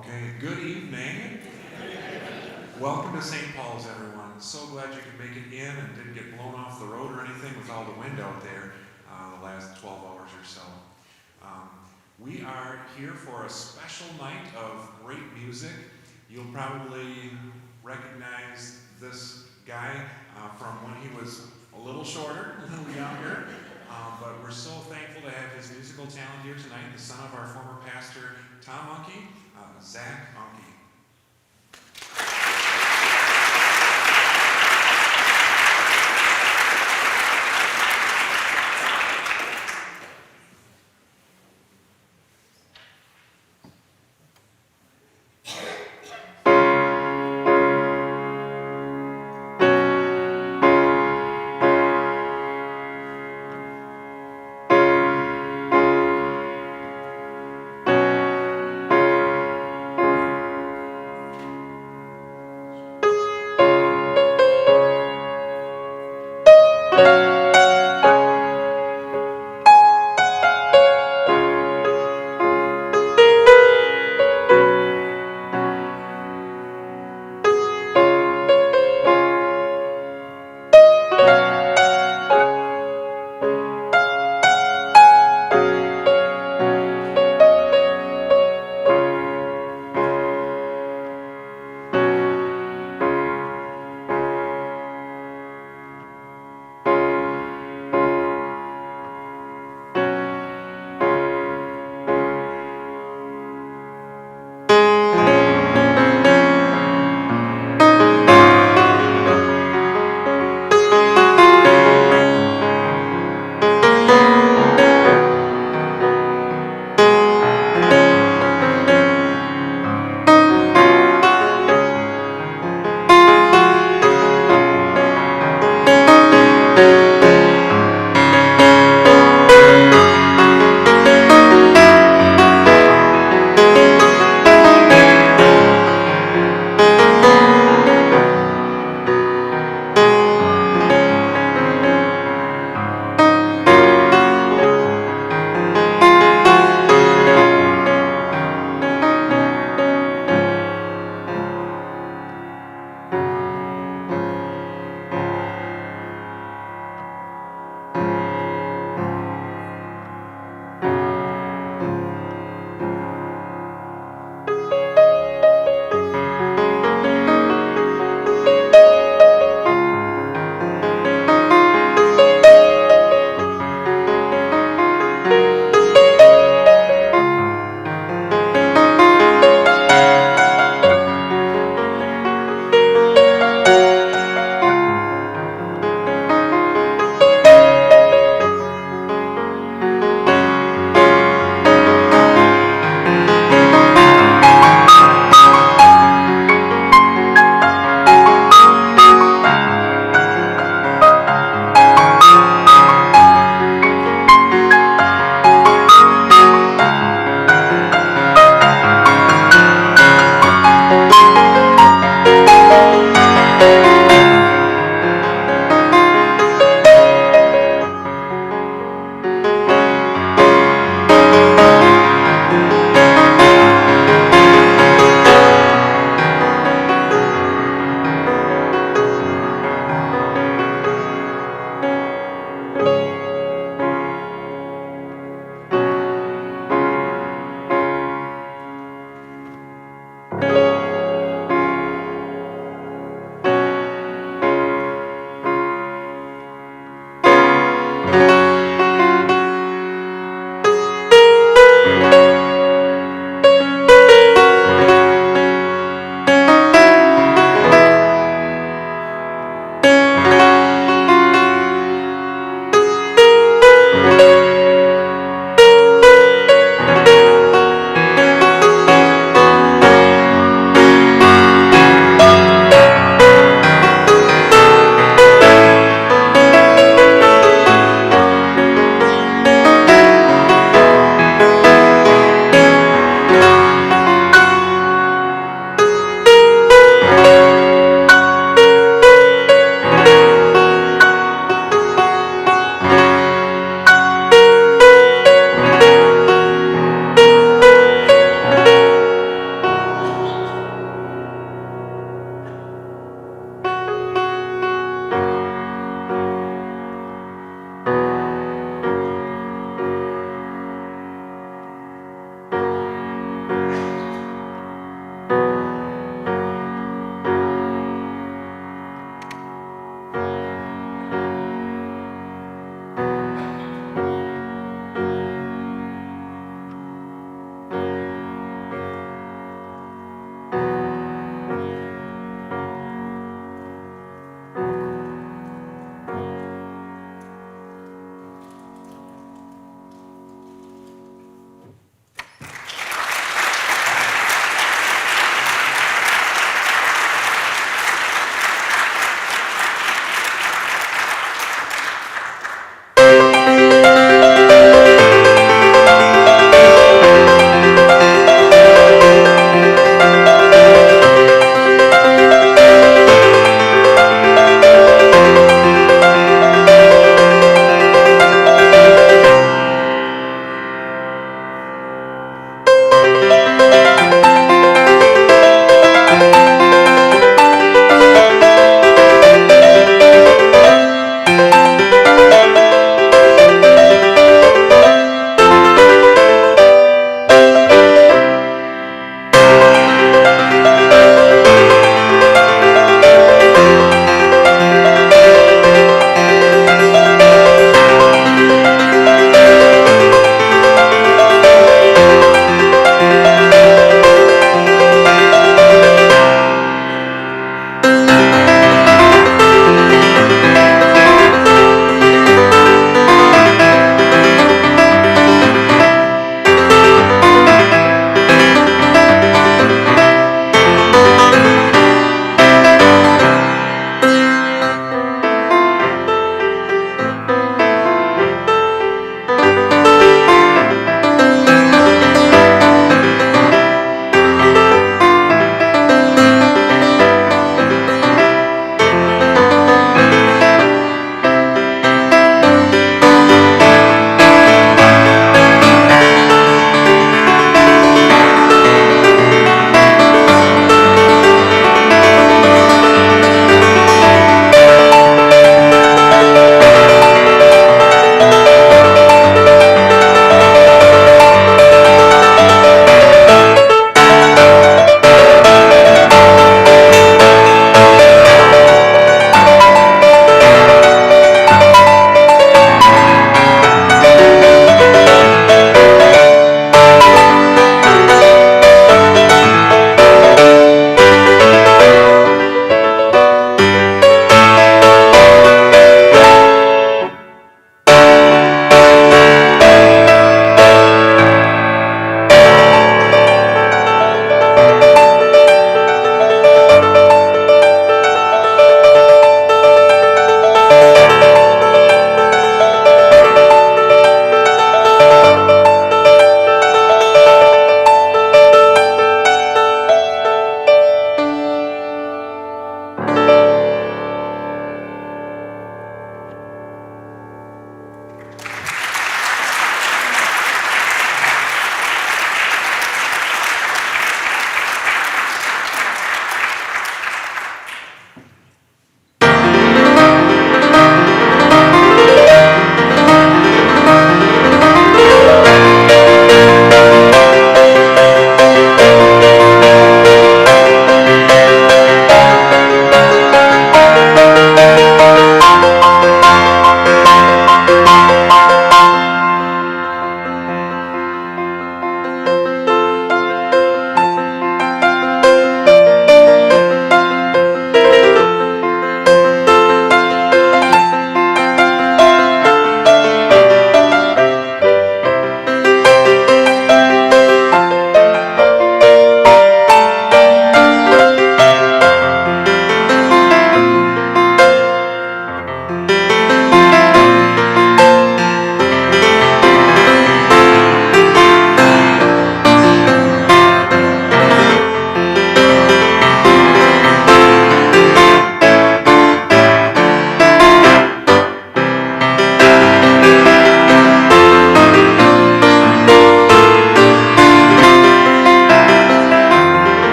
Okay, good evening. Welcome to St. Paul's, everyone. So glad you could make it in and didn't get blown off the road or anything with all the wind out there the last 12 hours or so. We are here for a special night of great music. You'll probably recognize this guy from when he was a little shorter, a little younger. But we're so thankful to have his musical talent here tonight, the son of our former pastor, Tom Unke, Zach Unke.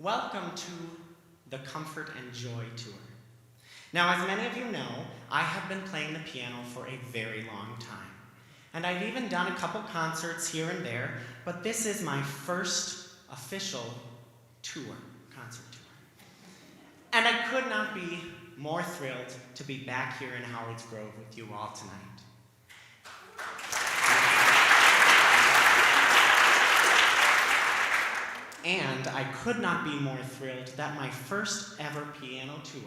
Welcome to the Comfort and Joy Tour. Now, as many of you know, I have been playing the piano for a very long time. And I've even done a couple concerts here and there, but this is my first official concert tour. And I could not be more thrilled to be back here in Howard's Grove with you all tonight. And I could not be more thrilled that my first ever piano tour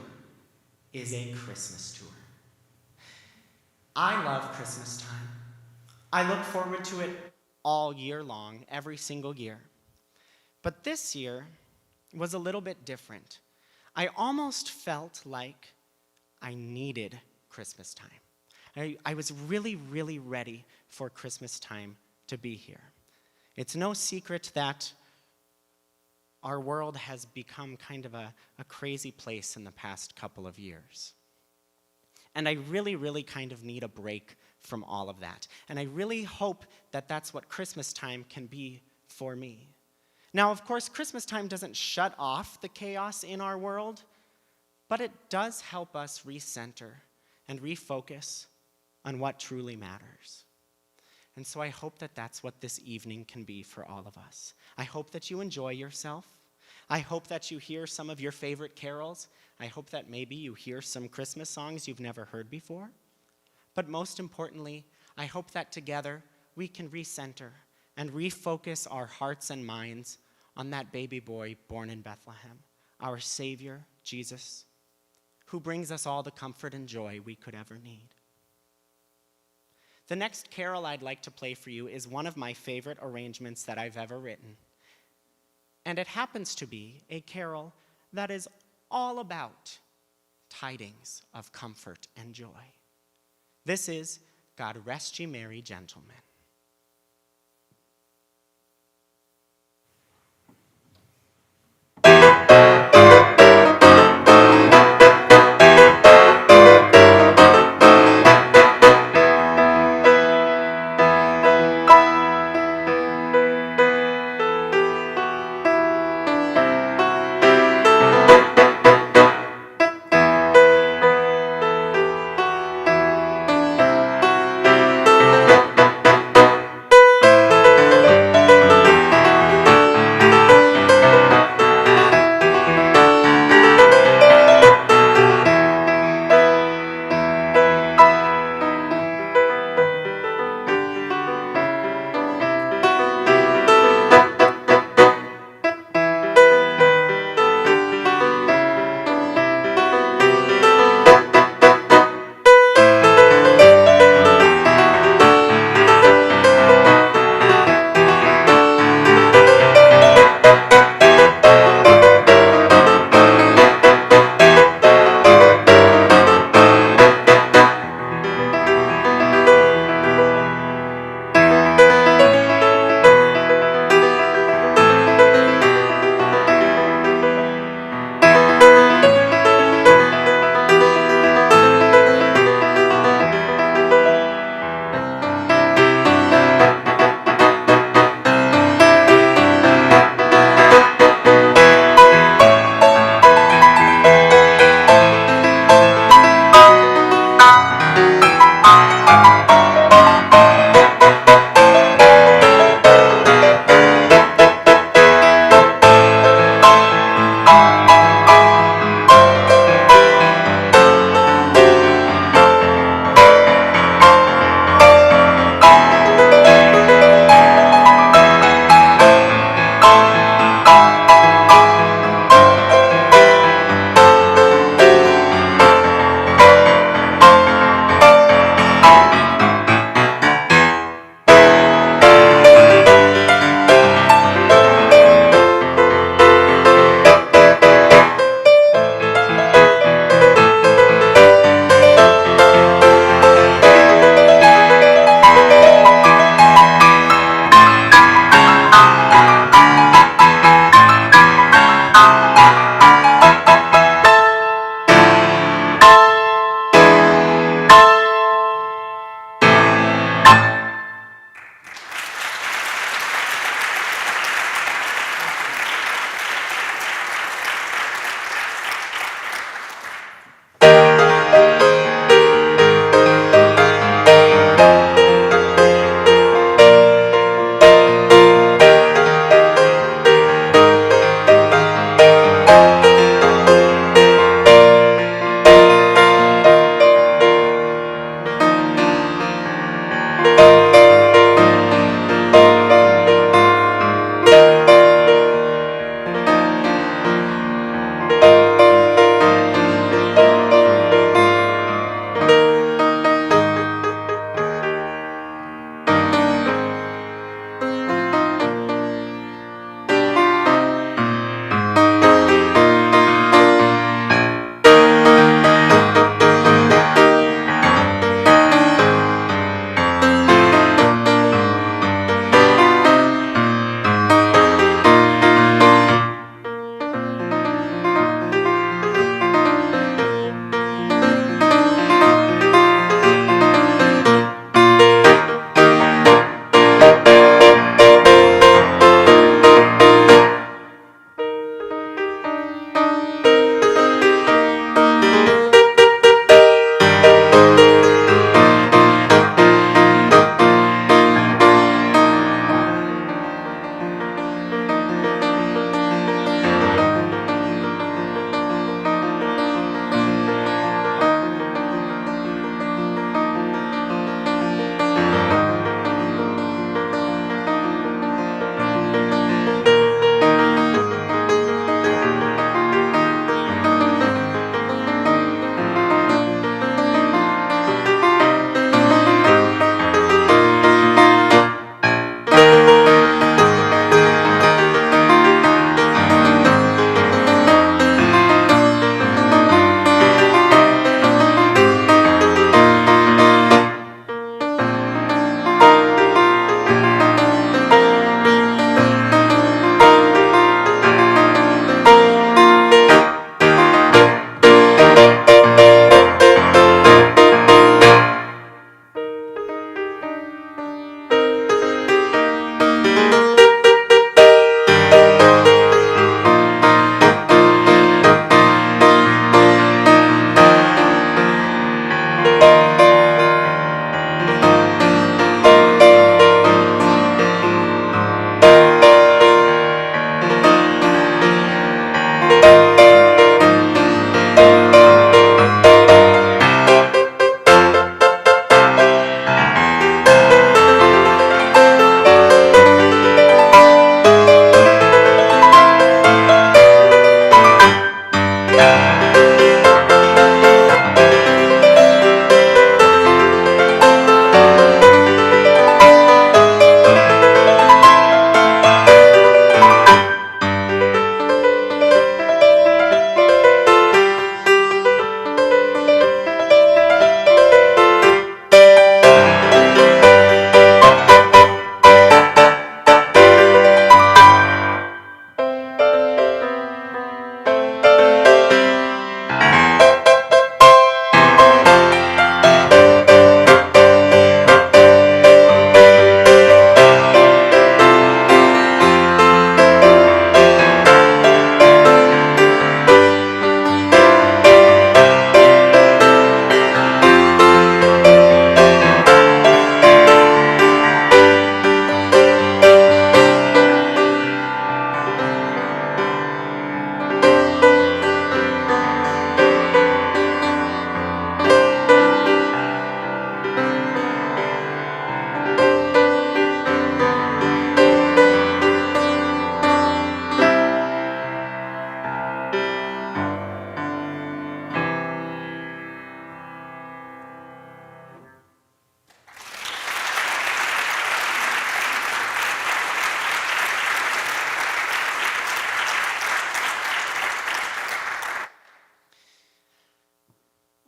is a Christmas tour. I love Christmas time. I look forward to it all year long, every single year. But this year was a little bit different. I almost felt like I needed Christmas time. I was really, really ready for Christmas time to be here. It's no secret that our world has become kind of a crazy place in the past couple of years. And I really, really kind of need a break from all of that. And I really hope that that's what Christmas time can be for me. Now, of course, Christmas time doesn't shut off the chaos in our world, but it does help us recenter and refocus on what truly matters. And so I hope that that's what this evening can be for all of us. I hope that you enjoy yourself. I hope that you hear some of your favorite carols. I hope that maybe you hear some Christmas songs you've never heard before. But most importantly, I hope that together we can recenter and refocus our hearts and minds on that baby boy born in Bethlehem, our Savior, Jesus, who brings us all the comfort and joy we could ever need. The next carol I'd like to play for you is one of my favorite arrangements that I've ever written. And it happens to be a carol that is all about tidings of comfort and joy. This is God Rest Ye Merry Gentlemen.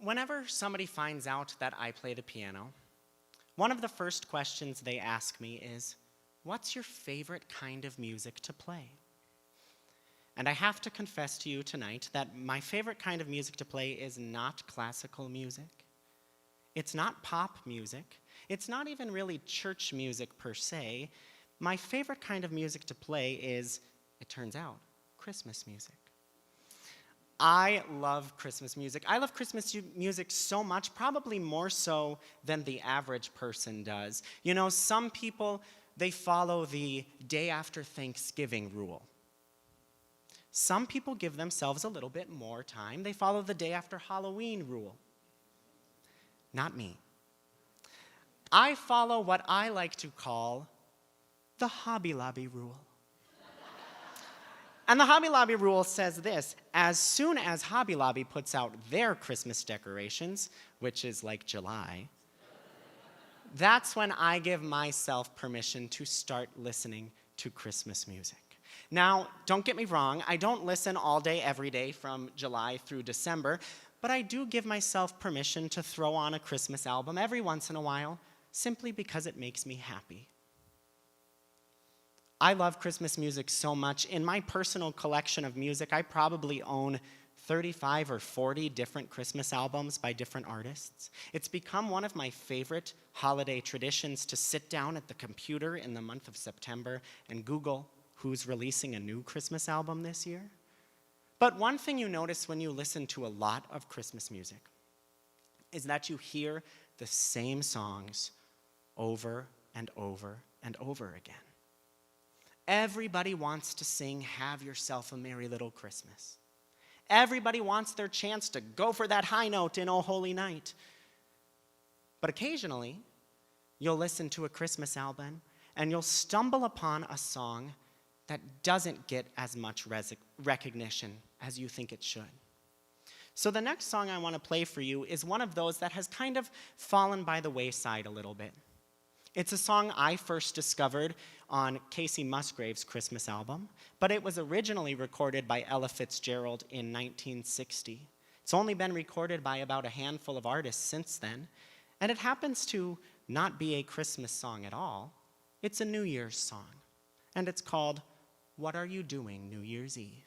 whenever somebody finds out that I play the piano, one of the first questions they ask me is, "What's your favorite kind of music to play?" And I have to confess to you tonight that my favorite kind of music to play is not classical music. It's not pop music. It's not even really church music per se. My favorite kind of music to play is, it turns out, Christmas music. I love Christmas music. I love Christmas music so much, probably more so than the average person does. You know, some people, they follow the day after Thanksgiving rule. Some people give themselves a little bit more time. They follow the day after Halloween rule. Not me. I follow what I like to call the Hobby Lobby rule. And the Hobby Lobby rule says this: as soon as Hobby Lobby puts out their Christmas decorations, which is like July, that's when I give myself permission to start listening to Christmas music. Now, don't get me wrong, I don't listen all day, every day from July through December, but I do give myself permission to throw on a Christmas album every once in a while, simply because it makes me happy. I love Christmas music so much. In my personal collection of music, I probably own 35 or 40 different Christmas albums by different artists. It's become one of my favorite holiday traditions to sit down at the computer in the month of September and Google who's releasing a new Christmas album this year. But one thing you notice when you listen to a lot of Christmas music is that you hear the same songs over and over and over again. Everybody wants to sing "Have Yourself a Merry Little Christmas." Everybody wants their chance to go for that high note in "O Holy Night." But occasionally, you'll listen to a Christmas album and you'll stumble upon a song that doesn't get as much recognition as you think it should. So the next song I want to play for you is one of those that has kind of fallen by the wayside a little bit. It's a song I first discovered on Casey Musgrave's Christmas album, but it was originally recorded by Ella Fitzgerald in 1960. It's only been recorded by about a handful of artists since then, and it happens to not be a Christmas song at all. It's a New Year's song, and it's called "What Are You Doing New Year's Eve?"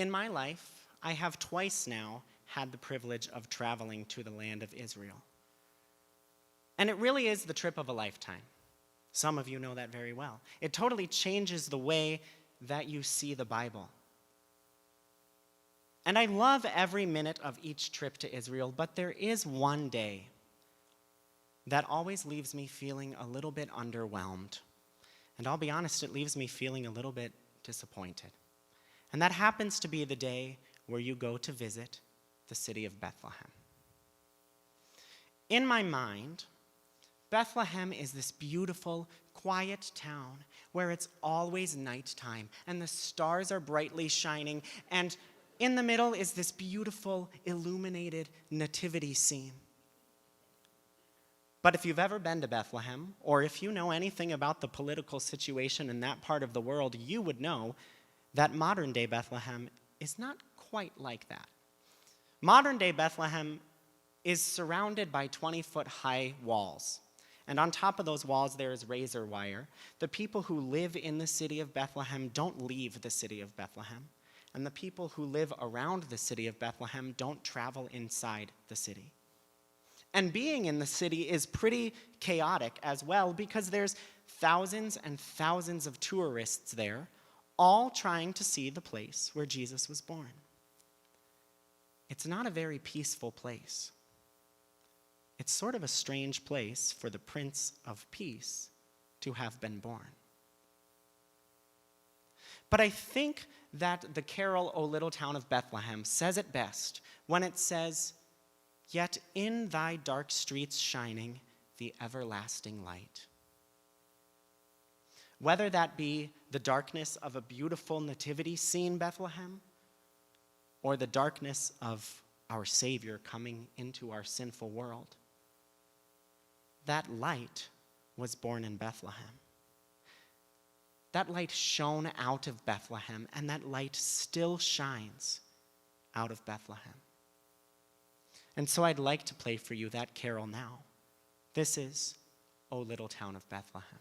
in my life, I have twice now had the privilege of traveling to the land of Israel. And it really is the trip of a lifetime. Some of you know that very well. It totally changes the way that you see the Bible. And I love every minute of each trip to Israel, but there is one day that always leaves me feeling a little bit underwhelmed. And I'll be honest, it leaves me feeling a little bit disappointed. And that happens to be the day where you go to visit the city of Bethlehem. In my mind, Bethlehem is this beautiful, quiet town where it's always nighttime and the stars are brightly shining, and in the middle is this beautiful, illuminated nativity scene. But if you've ever been to Bethlehem, or if you know anything about the political situation in that part of the world, you would know that modern-day Bethlehem is not quite like that. Modern-day Bethlehem is surrounded by 20-foot-high walls. And on top of those walls, there is razor wire. The people who live in the city of Bethlehem don't leave the city of Bethlehem. And the people who live around the city of Bethlehem don't travel inside the city. And being in the city is pretty chaotic as well, because there's thousands and thousands of tourists there, all trying to see the place where Jesus was born. It's not a very peaceful place. It's sort of a strange place for the Prince of Peace to have been born. But I think that the carol, O Little Town of Bethlehem, says it best when it says, "Yet in thy dark streets shining the everlasting light." Whether that be the darkness of a beautiful nativity scene, Bethlehem, or the darkness of our Savior coming into our sinful world, that light was born in Bethlehem. That light shone out of Bethlehem, and that light still shines out of Bethlehem. And so I'd like to play for you that carol now. This is O Little Town of Bethlehem.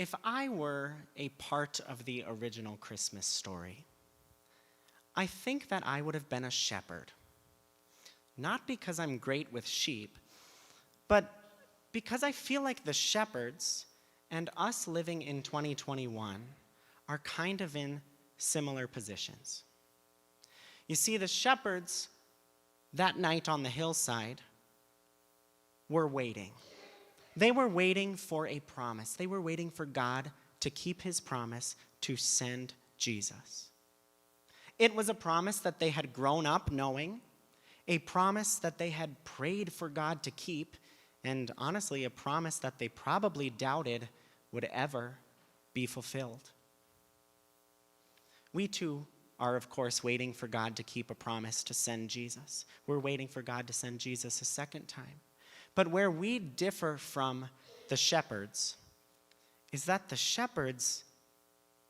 if I were a part of the original Christmas story, I think that I would have been a shepherd. Not because I'm great with sheep, but because I feel like the shepherds and us living in 2021 are kind of in similar positions. You see, the shepherds that night on the hillside were waiting. They were waiting for a promise. They were waiting for God to keep his promise to send Jesus. It was a promise that they had grown up knowing, a promise that they had prayed for God to keep, and honestly, a promise that they probably doubted would ever be fulfilled. We too are, of course, waiting for God to keep a promise to send Jesus. We're waiting for God to send Jesus a second time. But where we differ from the shepherds is that the shepherds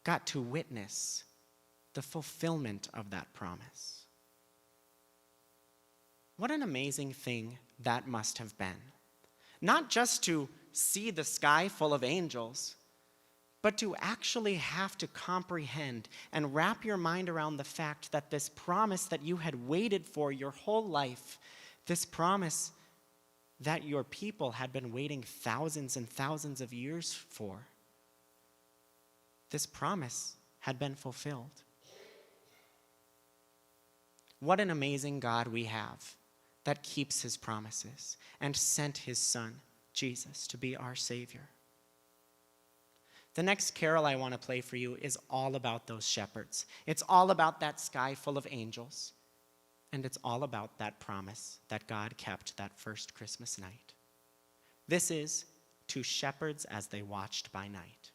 got to witness the fulfillment of that promise. What an amazing thing that must have been. Not just to see the sky full of angels, but to actually have to comprehend and wrap your mind around the fact that this promise that you had waited for your whole life, this promise that your people had been waiting thousands and thousands of years for, this promise had been fulfilled. What an amazing God we have that keeps his promises and sent his Son, Jesus, to be our Savior. The next carol I want to play for you is all about those shepherds. It's all about that sky full of angels. And it's all about that promise that God kept that first Christmas night. This is To Shepherds as They Watched by Night.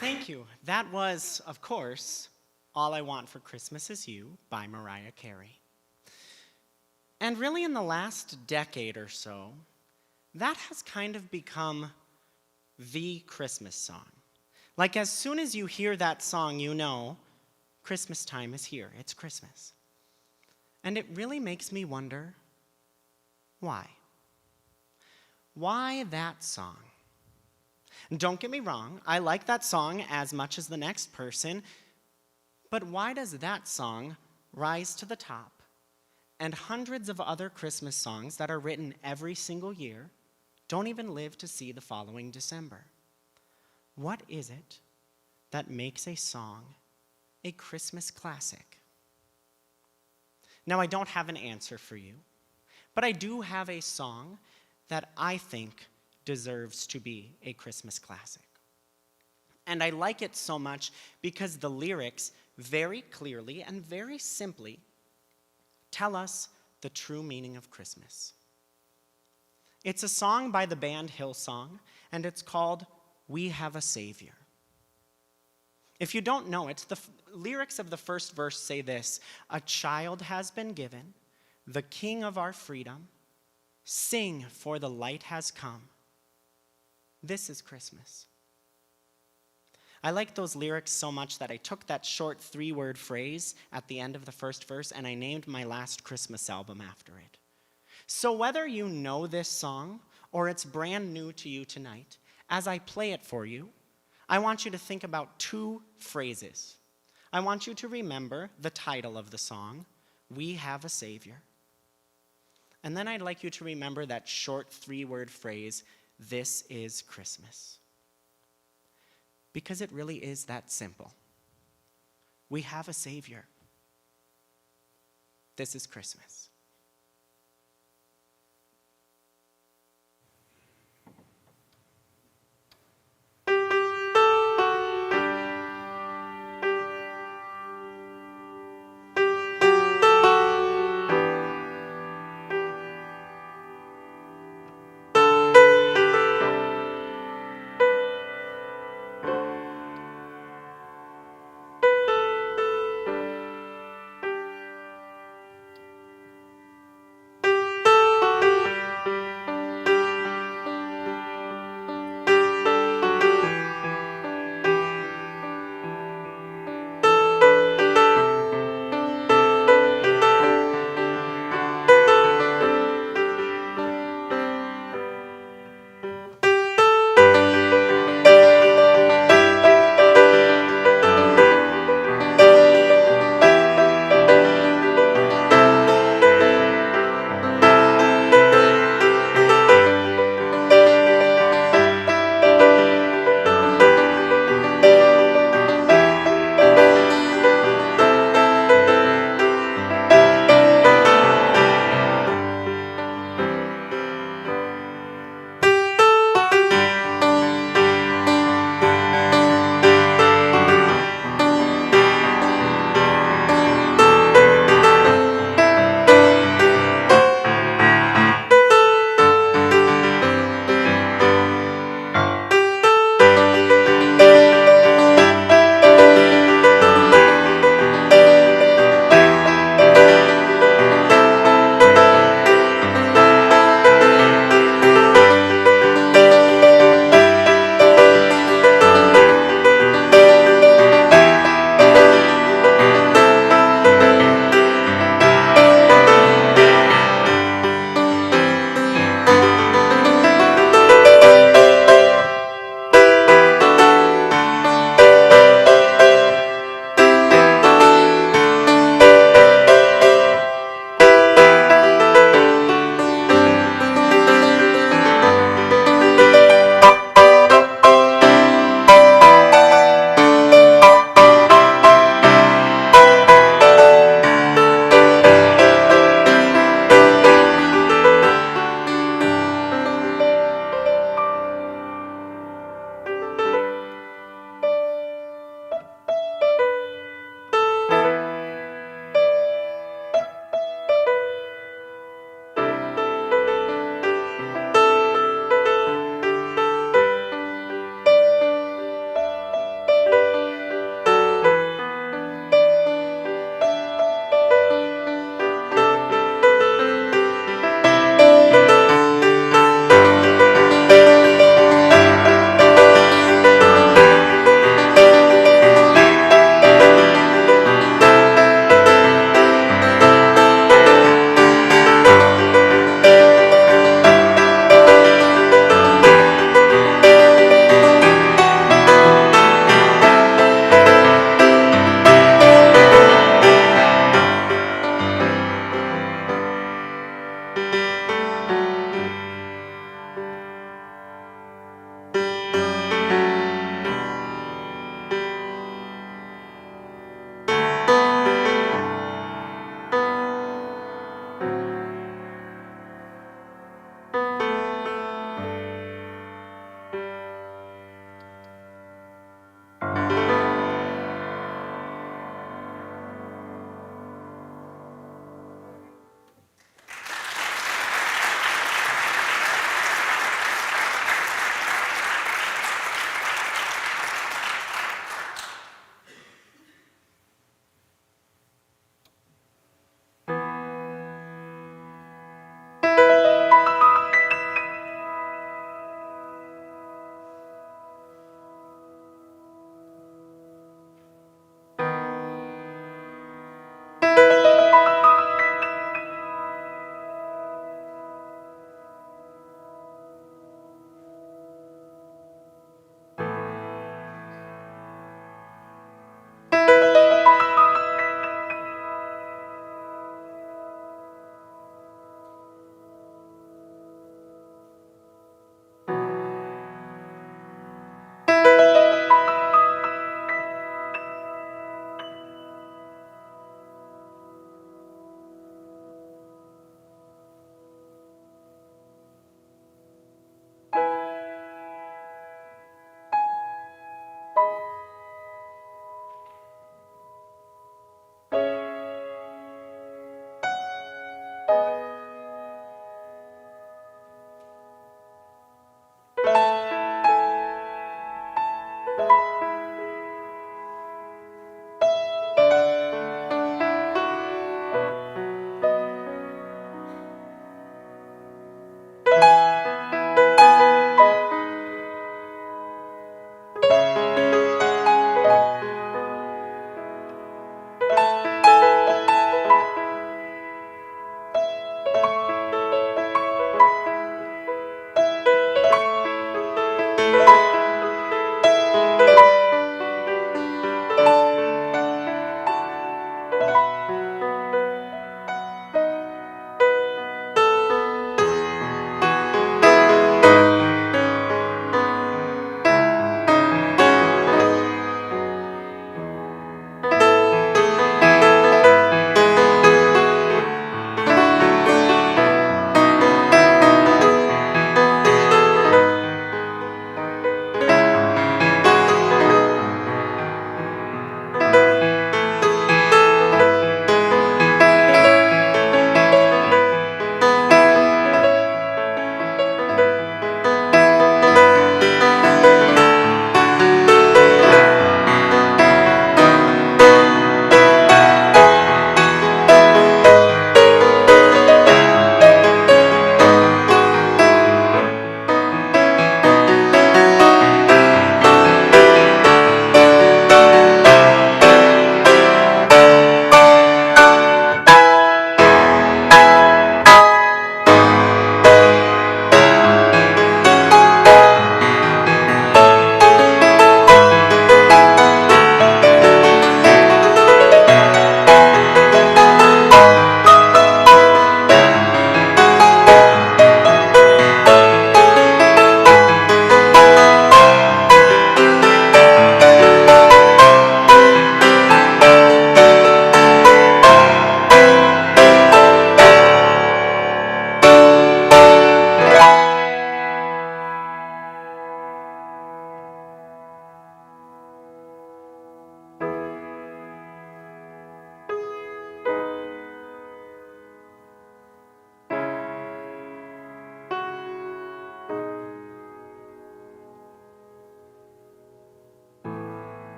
Thank you. That was, of course, All I Want for Christmas Is You by Mariah Carey. And really, in the last decade or so, that has kind of become the Christmas song. Like, as soon as you hear that song, you know Christmas time is here. It's Christmas. And it really makes me wonder, why? Why that song? Don't get me wrong, I like that song as much as the next person, but why does that song rise to the top and hundreds of other Christmas songs that are written every single year don't even live to see the following December? What is it that makes a song a Christmas classic? Now, I don't have an answer for you, but I do have a song that I think deserves to be a Christmas classic. And I like it so much because the lyrics very clearly and very simply tell us the true meaning of Christmas. It's a song by the band Hillsong, and it's called We Have a Savior. If you don't know it, the lyrics of the first verse say this: "A child has been given, the King of our freedom. Sing, for the light has come. This is Christmas." I like those lyrics so much that I took that short 3-word phrase at the end of the first verse and I named my last Christmas album after it. So whether you know this song or it's brand new to you tonight, as I play it for you, I want you to think about 2 phrases. I want you to remember the title of the song, We Have a Savior. And then I'd like you to remember that short 3-word phrase, This is Christmas. Because it really is that simple. We have a Savior. This is Christmas.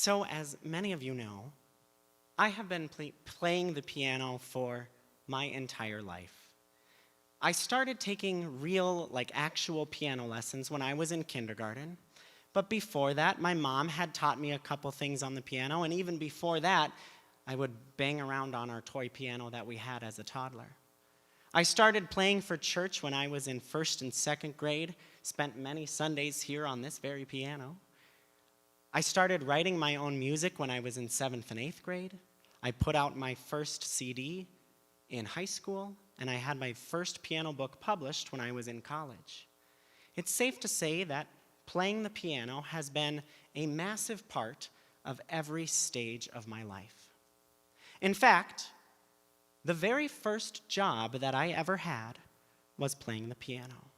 So, as many of you know, I have been playing the piano for my entire life. I started taking real, actual piano lessons when I was in kindergarten. But before that, my mom had taught me a couple things on the piano, and even before that, I would bang around on our toy piano that we had as a toddler. I started playing for church when I was in first and second grade, spent many Sundays here on this very piano. I started writing my own music when I was in 7th and 8th grade. I put out my first CD in high school, and I had my first piano book published when I was in college. It's safe to say that playing the piano has been a massive part of every stage of my life. In fact, the very first job that I ever had was playing the piano.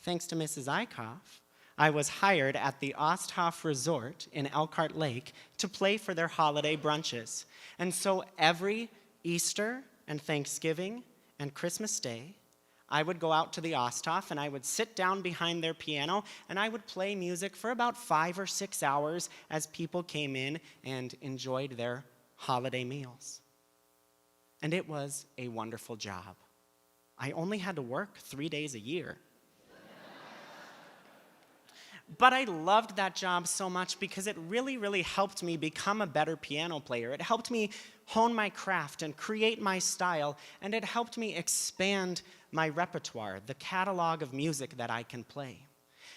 Thanks to Mrs. Eichhoff, I was hired at the Osthoff Resort in Elkhart Lake to play for their holiday brunches. And so every Easter and Thanksgiving and Christmas Day, I would go out to the Osthoff and I would sit down behind their piano and I would play music for about 5 or 6 hours as people came in and enjoyed their holiday meals. And it was a wonderful job. I only had to work 3 days a year. But I loved that job so much because it really, really helped me become a better piano player. It helped me hone my craft and create my style, and it helped me expand my repertoire, the catalog of music that I can play.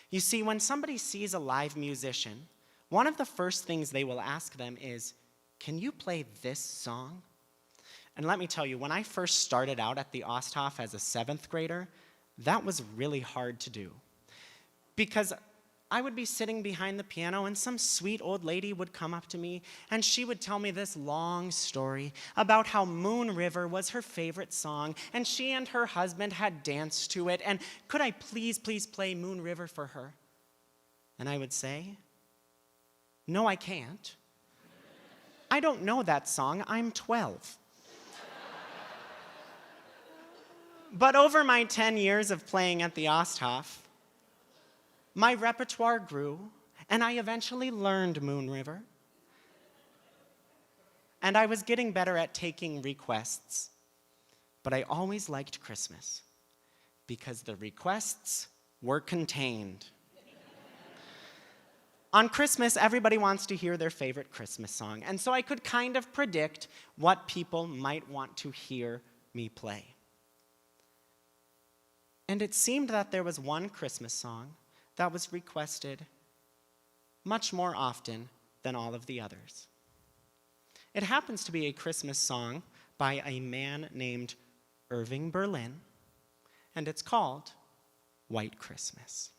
You see, when somebody sees a live musician, one of the first things they will ask them is, "Can you play this song?" And let me tell you, when I first started out at the Osthoff as a 7th grader, that was really hard to do. Because I would be sitting behind the piano and some sweet old lady would come up to me and she would tell me this long story about how Moon River was her favorite song and she and her husband had danced to it, and could I please play Moon River for her? And I would say, "No, I can't. I don't know that song. I'm 12. But over my 10 years of playing at the Osthoff, my repertoire grew, and I eventually learned Moon River. And I was getting better at taking requests. But I always liked Christmas because the requests were contained. On Christmas, everybody wants to hear their favorite Christmas song, and so I could kind of predict what people might want to hear me play. And it seemed that there was one Christmas song that was requested much more often than all of the others. It happens to be a Christmas song by a man named Irving Berlin, and it's called White Christmas.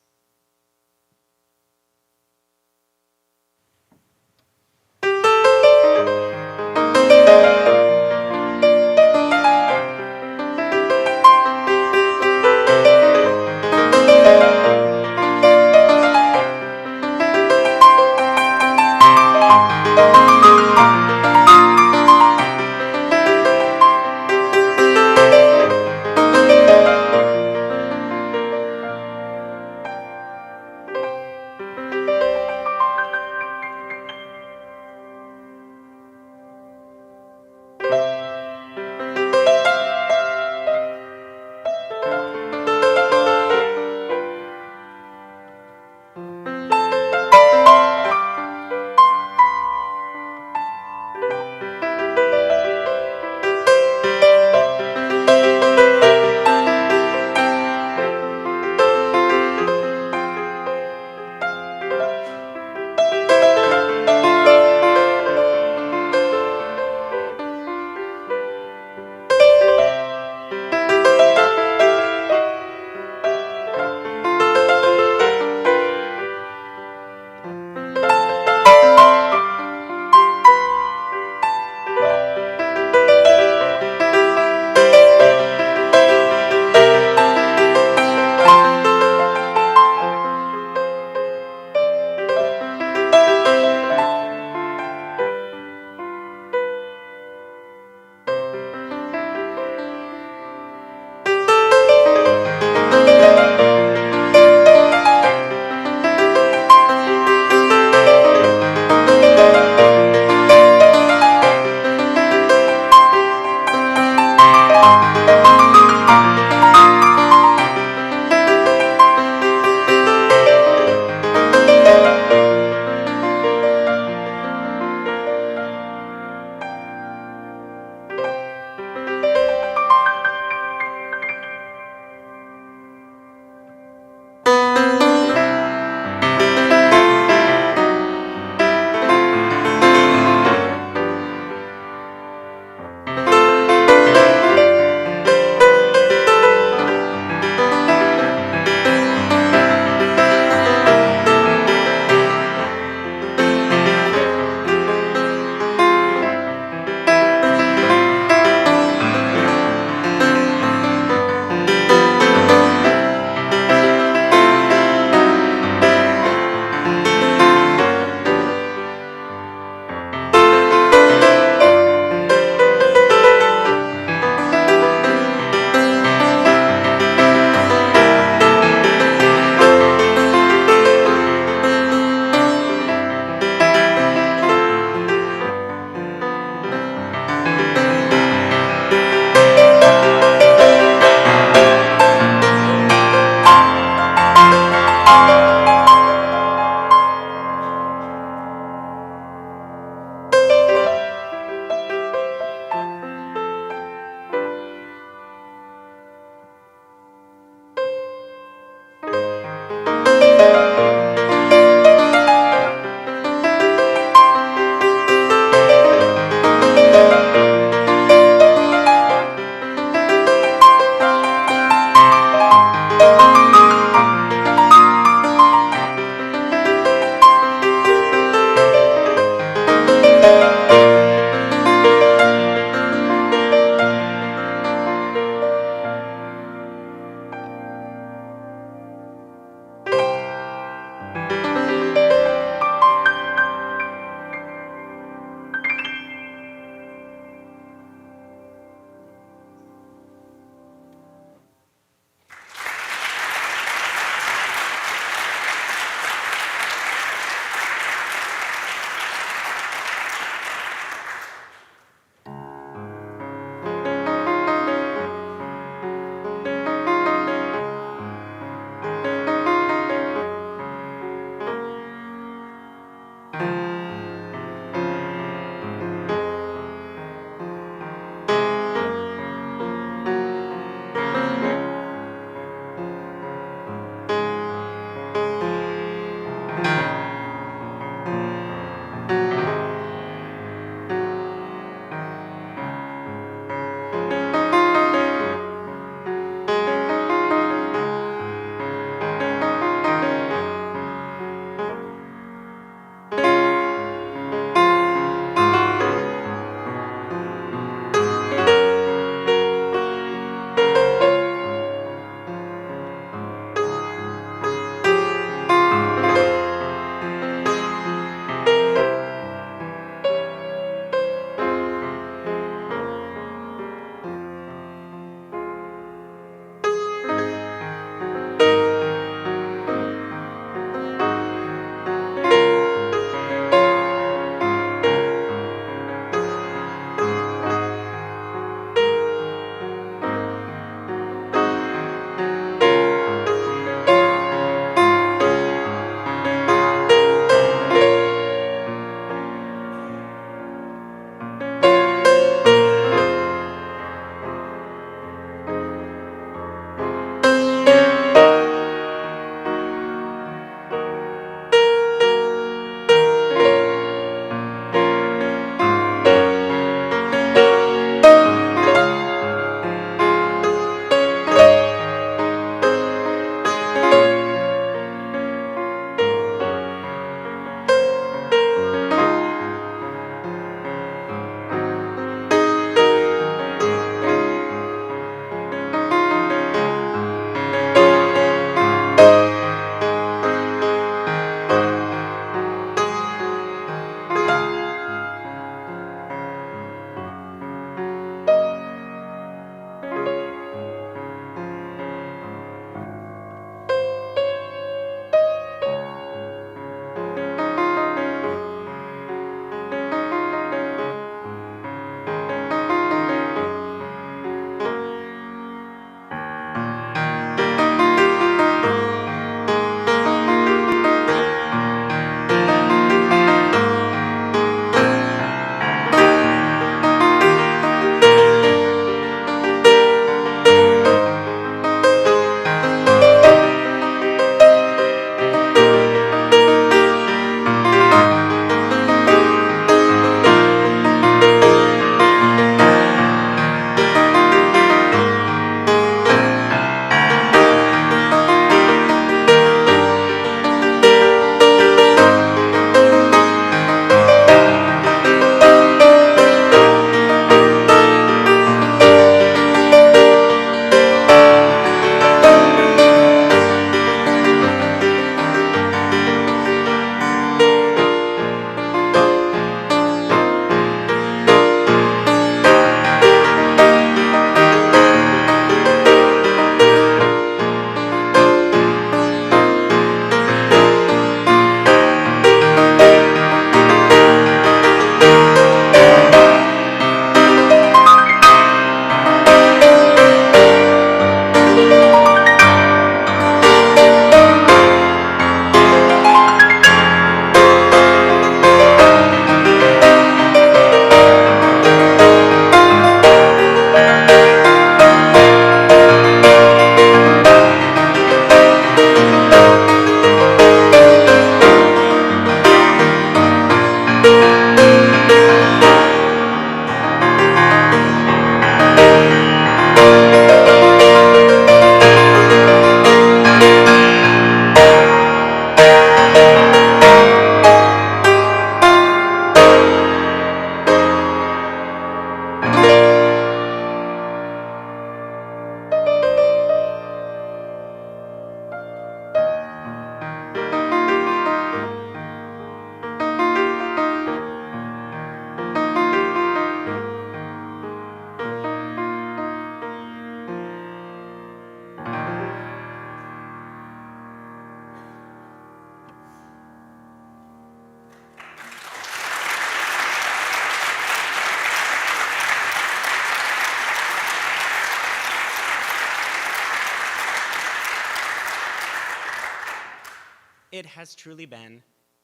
it has truly been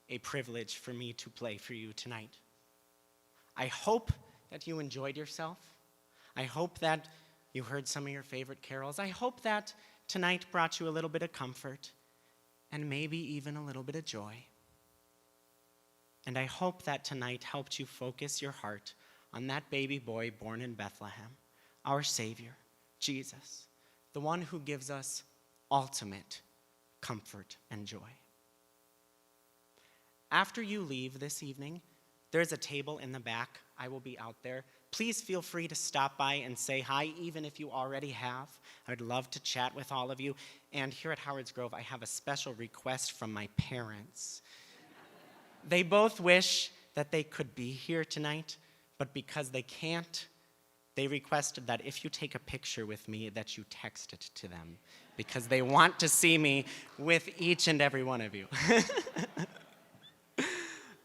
a privilege for me to play for you tonight. I hope that you enjoyed yourself. I hope that you heard some of your favorite carols. I hope that tonight brought you a little bit of comfort and maybe even a little bit of joy. And I hope that tonight helped you focus your heart on that baby boy born in Bethlehem, our Savior, Jesus, the one who gives us ultimate comfort and joy. After you leave this evening, there's a table in the back. I will be out there. Please feel free to stop by and say hi, even if you already have. I'd love to chat with all of you. And here at Howard's Grove, I have a special request from my parents. They both wish that they could be here tonight, but because they can't, they requested that if you take a picture with me, that you text it to them, because they want to see me with each and every one of you.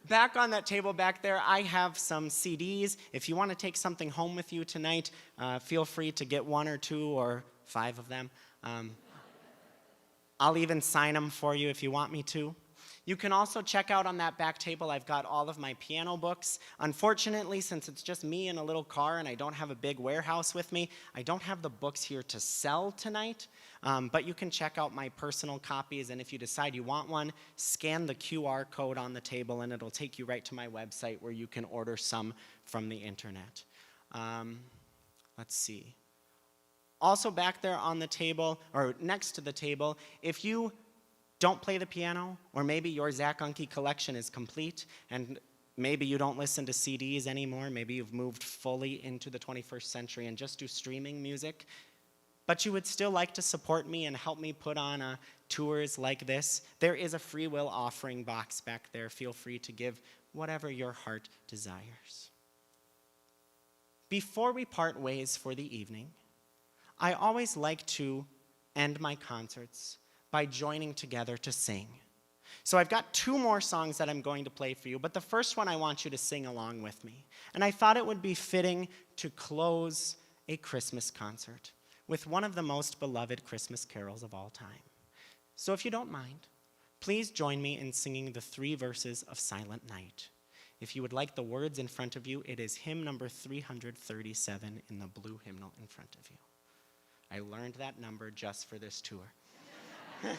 Back on that table back there, I have some CDs. If you want to take something home with you tonight, feel free to get 1 or 2 or 5 of them. I'll even sign them for you if you want me to. You can also check out on that back table, I've got all of my piano books. Unfortunately, since it's just me in a little car and I don't have a big warehouse with me, I don't have the books here to sell tonight, but you can check out my personal copies, and if you decide you want one, scan the QR code on the table and it'll take you right to my website where you can order some from the internet. Let's see. Also back there on the table, or next to the table, if you don't play the piano, or maybe your Zach Unke collection is complete, and maybe you don't listen to CDs anymore, maybe you've moved fully into the 21st century and just do streaming music, but you would still like to support me and help me put on tours like this, there is a free will offering box back there. Feel free to give whatever your heart desires. Before we part ways for the evening, I always like to end my concerts by joining together to sing. So I've got 2 more songs that I'm going to play for you, but the first one I want you to sing along with me. And I thought it would be fitting to close a Christmas concert with one of the most beloved Christmas carols of all time. So if you don't mind, please join me in singing the 3 verses of Silent Night. If you would like the words in front of you, it is hymn number 337 in the blue hymnal in front of you. I learned that number just for this tour. Right.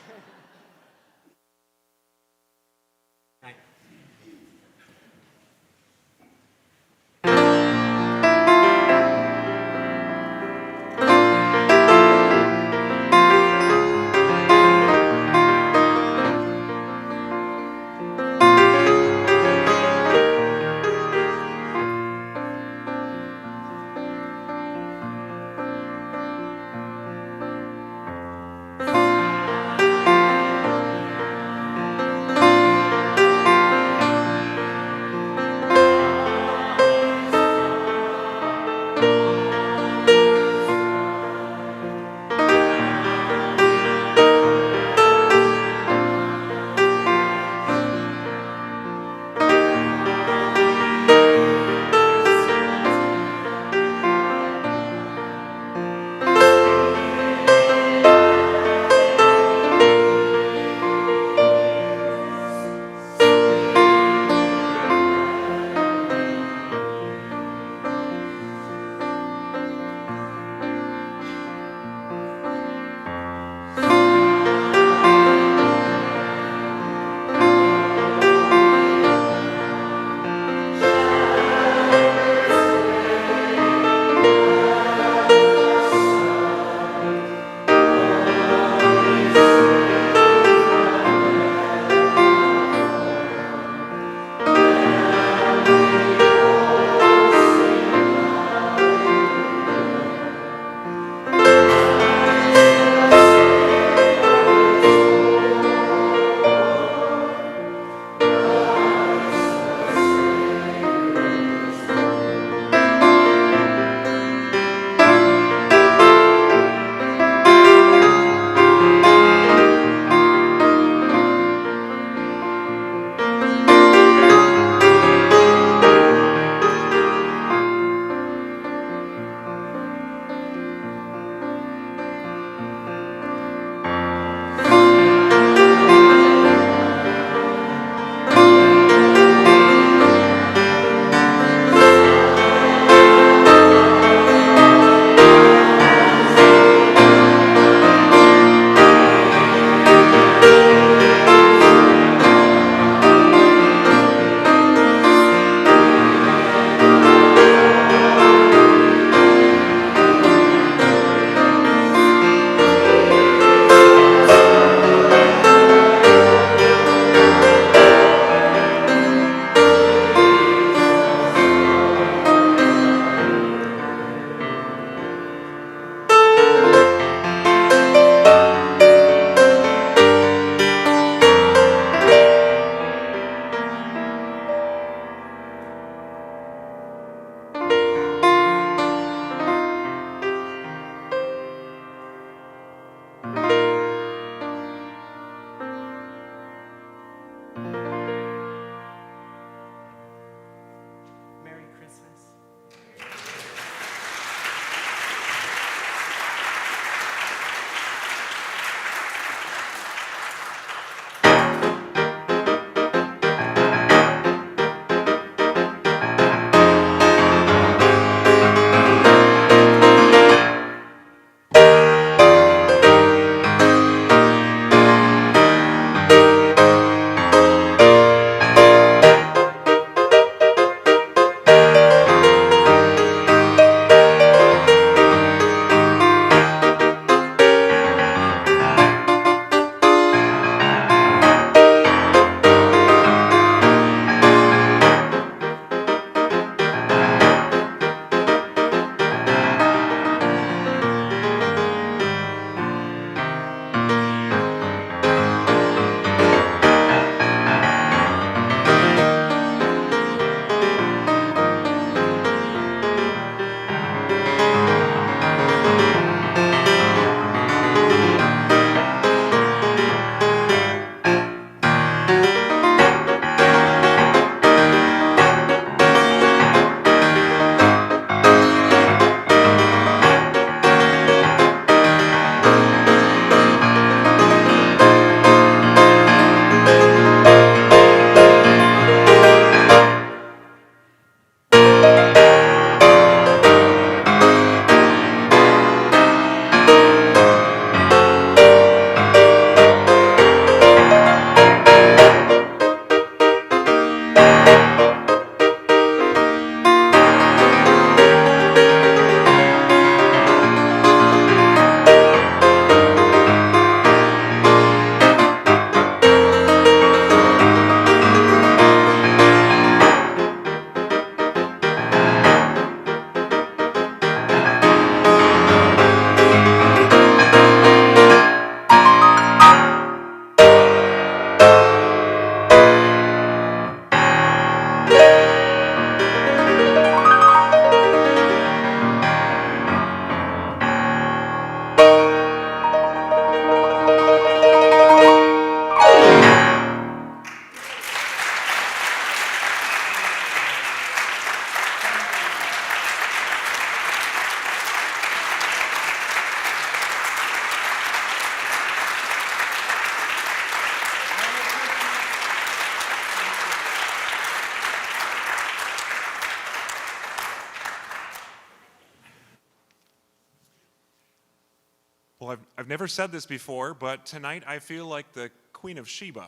Well, I've never said this before, but tonight I feel like the Queen of Sheba.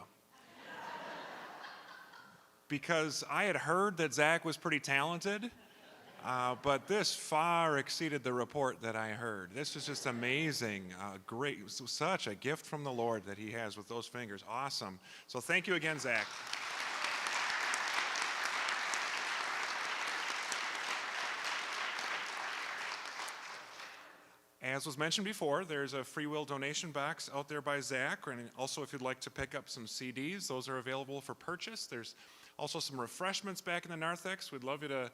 Because I had heard that Zach was pretty talented, but this far exceeded the report that I heard. This was just amazing, great, such a gift from the Lord that he has with those fingers. Awesome. So thank you again, Zach. As was mentioned before, there's a free will donation box out there by Zach, and also if you'd like to pick up some CDs, those are available for purchase. There's also some refreshments back in the narthex. We'd love you to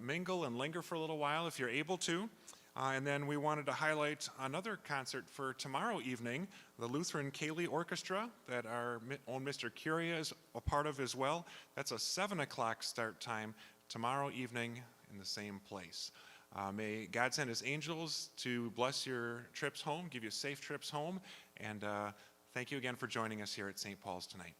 mingle and linger for a little while if you're able to. And then we wanted to highlight another concert for tomorrow evening, the Lutheran Kaylee Orchestra that our own Mr. Curia is a part of as well. That's a 7 o'clock start time tomorrow evening in the same place. May God send his angels to bless your trips home, give you safe trips home, and thank you again for joining us here at St. Paul's tonight.